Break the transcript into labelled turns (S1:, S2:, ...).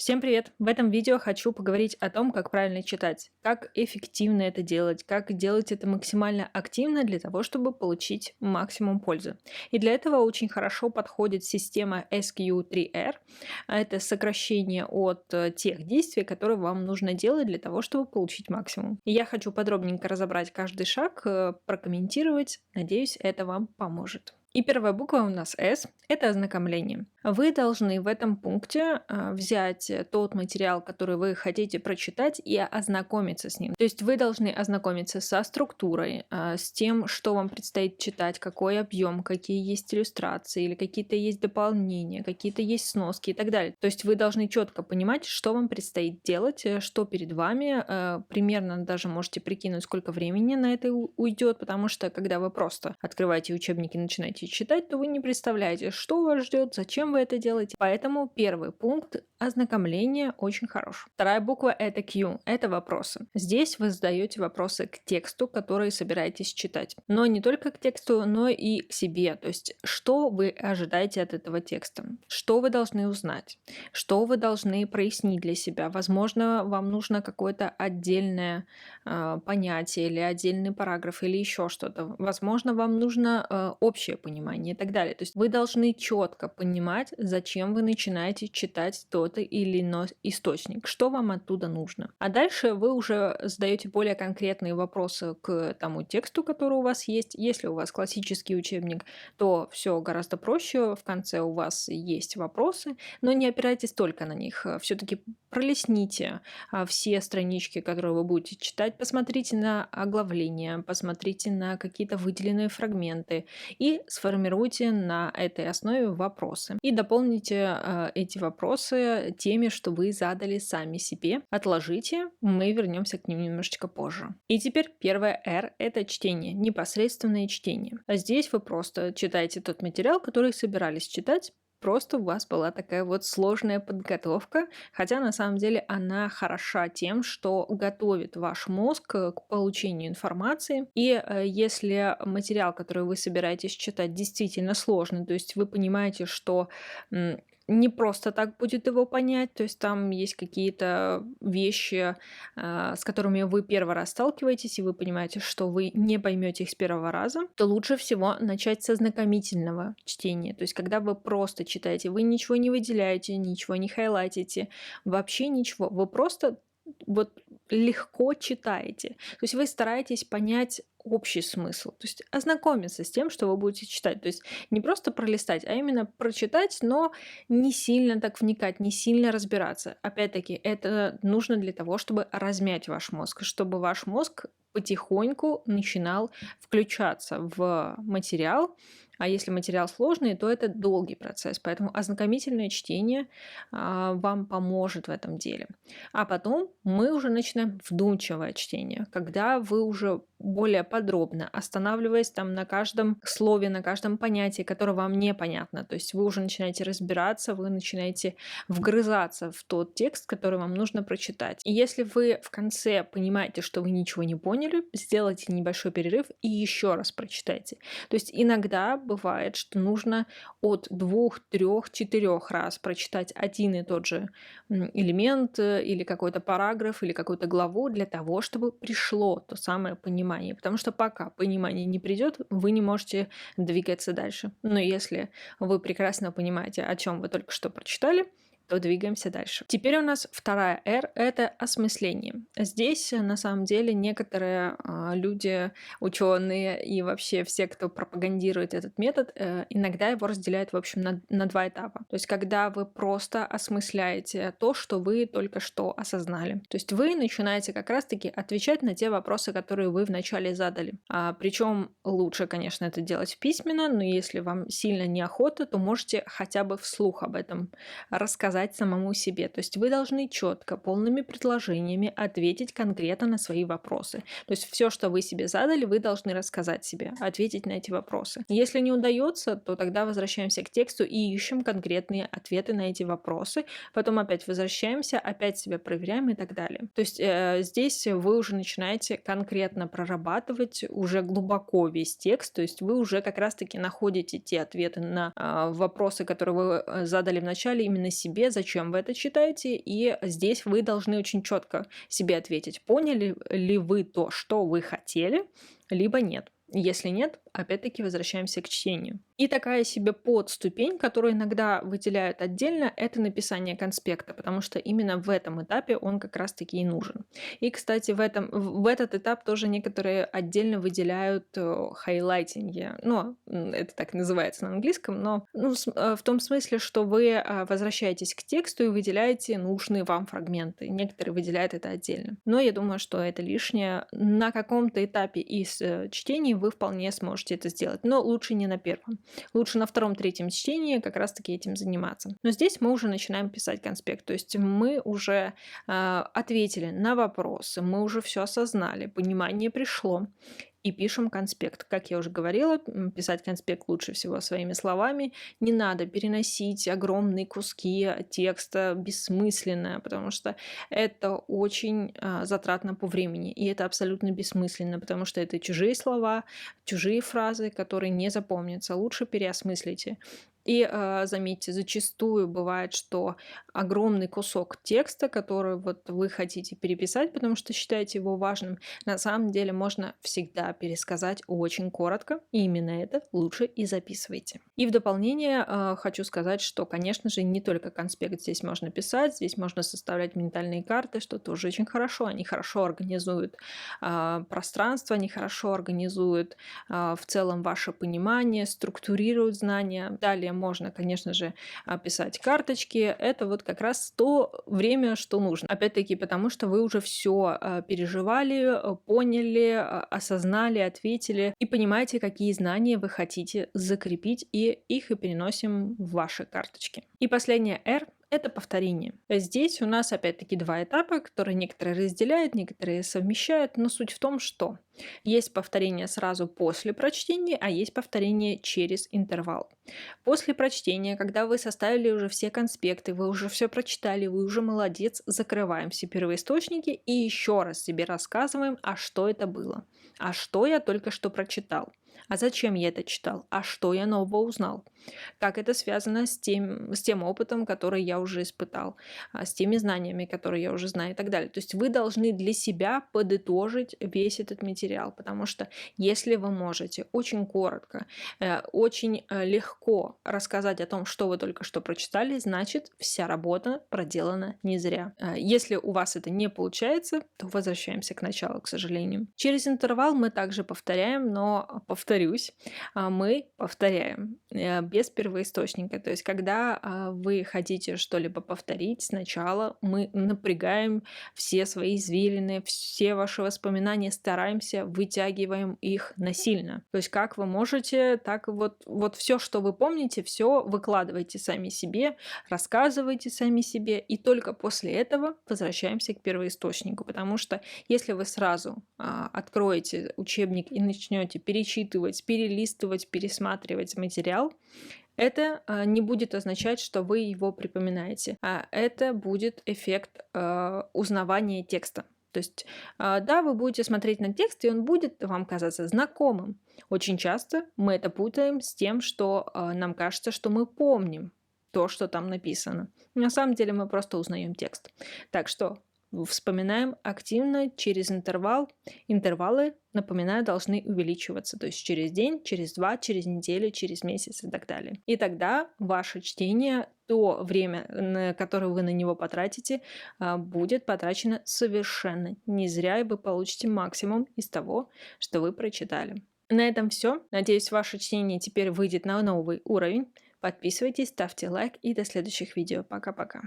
S1: Всем привет! В этом видео хочу поговорить о том, как правильно читать, как эффективно это делать, как делать это максимально активно для того, чтобы получить максимум пользы. И для этого очень хорошо подходит система SQ3R. Это сокращение от тех действий, которые вам нужно делать для того, чтобы получить максимум. И я хочу подробненько разобрать каждый шаг, прокомментировать. Надеюсь, это вам поможет. И первая буква у нас S– это ознакомление. Вы должны в этом пункте взять тот материал, который вы хотите прочитать, и ознакомиться с ним. То есть вы должны ознакомиться со структурой, с тем, что вам предстоит читать, какой объем, какие есть иллюстрации, или какие-то есть дополнения, какие-то есть сноски и так далее. То есть вы должны четко понимать, что вам предстоит делать, что перед вами. Примерно даже можете прикинуть, сколько времени на это уйдет, потому что когда вы просто открываете учебники и начинаете читать, то вы не представляете, что вас ждет, зачем вы это делаете. Поэтому первый пункт ознакомления очень хорош. Вторая буква это Q, это вопросы. Здесь вы задаете вопросы к тексту, который собираетесь читать. Но не только к тексту, но и к себе. То есть, что вы ожидаете от этого текста, что вы должны узнать, что вы должны прояснить для себя. Возможно, вам нужно какое-то отдельное понятие или отдельный параграф или еще что-то. Возможно, вам нужно общее понимание и так далее. То есть вы должны четко понимать, зачем вы начинаете читать тот или иной источник, что вам оттуда нужно. А дальше вы уже задаете более конкретные вопросы к тому тексту, который у вас есть. Если у вас классический учебник, то все гораздо проще. В конце у вас есть вопросы, но не опирайтесь только на них. Все-таки пролистните все странички, которые вы будете читать, посмотрите на оглавления, посмотрите на какие-то выделенные фрагменты и сформируйте на этой основе вопросы. И дополните эти вопросы теми, что вы задали сами себе. Отложите, мы вернемся к ним немножечко позже. И теперь первое R– это чтение, непосредственное чтение. А здесь вы просто читаете тот материал, который собирались читать. Просто у вас была такая вот сложная подготовка, хотя на самом деле она хороша тем, что готовит ваш мозг к получению информации. И если материал, который вы собираетесь читать, действительно сложный, то есть вы понимаете, что не просто так будет его понять, то есть там есть какие-то вещи, с которыми вы первый раз сталкиваетесь, и вы понимаете, что вы не поймете их с первого раза, то лучше всего начать с ознакомительного чтения. То есть когда вы просто читаете, вы ничего не выделяете, ничего не хайлайтите, вообще ничего, вы просто вот легко читаете. То есть вы стараетесь понять общий смысл, то есть ознакомиться с тем, что вы будете читать. То есть не просто пролистать, а именно прочитать, но не сильно так вникать, не сильно разбираться. Опять-таки, это нужно для того, чтобы размять ваш мозг, чтобы ваш мозг потихоньку начинал включаться в материал. А если материал сложный, то это долгий процесс. Поэтому ознакомительное чтение вам поможет в этом деле. А потом мы уже начинаем вдумчивое чтение, когда вы уже более подробно, останавливаясь там на каждом слове, на каждом понятии, которое вам непонятно. То есть вы уже начинаете разбираться, вы начинаете вгрызаться в тот текст, который вам нужно прочитать. И если вы в конце понимаете, что вы ничего не поняли, сделайте небольшой перерыв и еще раз прочитайте. То есть иногда бывает, что нужно от 2, 3, 4 раз прочитать один и тот же элемент или какой-то параграф или какую-то главу для того, чтобы пришло то самое понимание. Потому что пока понимание не придет, вы не можете двигаться дальше. Но если вы прекрасно понимаете, о чем вы только что прочитали, то двигаемся дальше. Теперь у нас вторая R – это осмысление. Здесь, на самом деле, некоторые люди, ученые и вообще все, кто пропагандирует этот метод, иногда его разделяют, в общем, на два этапа. То есть, когда вы просто осмысляете то, что вы только что осознали. То есть, вы начинаете как раз-таки отвечать на те вопросы, которые вы вначале задали. Причем лучше, конечно, это делать письменно, но если вам сильно неохота, то можете хотя бы вслух об этом рассказать самому себе. То есть вы должны четко, полными предложениями ответить конкретно на свои вопросы. То есть все, что вы себе задали, вы должны рассказать себе, ответить на эти вопросы. Если не удается, то тогда возвращаемся к тексту и ищем конкретные ответы на эти вопросы. Потом опять возвращаемся, опять себя проверяем и так далее. То есть здесь вы уже начинаете конкретно прорабатывать уже глубоко весь текст. То есть вы уже как раз-таки находите те ответы на вопросы, которые вы задали в начале именно себе, себе, зачем вы это читаете, и здесь вы должны очень четко себе ответить, поняли ли вы то, что вы хотели, либо нет. Если нет, опять-таки возвращаемся к чтению. И такая себе подступень, которую иногда выделяют отдельно, это написание конспекта, потому что именно в этом этапе он как раз-таки и нужен. И, кстати, в этот этап тоже некоторые отдельно выделяют хайлайтинги. Ну, это так называется на английском, но в том смысле, что вы возвращаетесь к тексту и выделяете нужные вам фрагменты. Некоторые выделяют это отдельно. Но я думаю, что это лишнее. На каком-то этапе из чтений вы вполне сможете это сделать, но лучше не на первом. Лучше на втором-третьем чтении как раз-таки этим заниматься. Но здесь мы уже начинаем писать конспект, то есть мы уже ответили на вопросы, мы уже все осознали, понимание пришло. И пишем конспект. Как я уже говорила, писать конспект лучше всего своими словами. Не надо переносить огромные куски текста бессмысленно, потому что это очень затратно по времени. И это абсолютно бессмысленно, потому что это чужие слова, чужие фразы, которые не запомнятся. Лучше переосмыслите. И заметьте, зачастую бывает, что огромный кусок текста, который вот вы хотите переписать, потому что считаете его важным, на самом деле можно всегда пересказать очень коротко, и именно это лучше и записывайте. И в дополнение хочу сказать, что, конечно же, не только конспект здесь можно писать, здесь можно составлять ментальные карты, что тоже очень хорошо. Они хорошо организуют пространство, они хорошо организуют в целом ваше понимание, структурируют знания. Далее можно, конечно же, писать карточки. Это вот как раз то время, что нужно. Опять-таки, потому что вы уже все переживали, поняли, осознали, ответили и понимаете, какие знания вы хотите закрепить, и их и переносим в ваши карточки. И последнее R — это повторение. Здесь у нас опять-таки два этапа, которые некоторые разделяют, некоторые совмещают, но суть в том, что есть повторение сразу после прочтения, а есть повторение через интервал. После прочтения, когда вы составили уже все конспекты, вы уже все прочитали, вы уже молодец, закрываем все первоисточники и еще раз себе рассказываем, а что это было, а что я только что прочитал. А зачем я это читал? А что я нового узнал? Как это связано с тем опытом, который я уже испытал, с теми знаниями, которые я уже знаю и так далее. То есть вы должны для себя подытожить весь этот материал, потому что если вы можете очень коротко, очень легко рассказать о том, что вы только что прочитали, значит, вся работа проделана не зря. Если у вас это не получается, то возвращаемся к началу, к сожалению. Через интервал мы также повторяем, но повторюсь, мы повторяем без первоисточника. То есть, когда вы хотите что-либо повторить, сначала мы напрягаем все свои извилины, все ваши воспоминания, стараемся, вытягиваем их насильно. То есть, как вы можете, так вот все, что вы помните, все выкладывайте сами себе, рассказывайте сами себе, и только после этого возвращаемся к первоисточнику. Потому что если вы сразу откроете учебник и начнете перечитывать, перелистывать, пересматривать материал, это не будет означать, что вы его припоминаете, а это будет эффект узнавания текста. То есть, да, вы будете смотреть на текст, и он будет вам казаться знакомым. Очень часто мы это путаем с тем, что нам кажется, что мы помним то, что там написано. На самом деле мы просто узнаем текст. Так что вспоминаем активно через интервал. Интервалы, напоминаю, должны увеличиваться. То есть через день, через 2, через неделю, через месяц и так далее. И тогда ваше чтение, то время, которое вы на него потратите, будет потрачено совершенно не зря, и вы получите максимум из того, что вы прочитали. На этом все. Надеюсь, ваше чтение теперь выйдет на новый уровень. Подписывайтесь, ставьте лайк и до следующих видео. Пока-пока.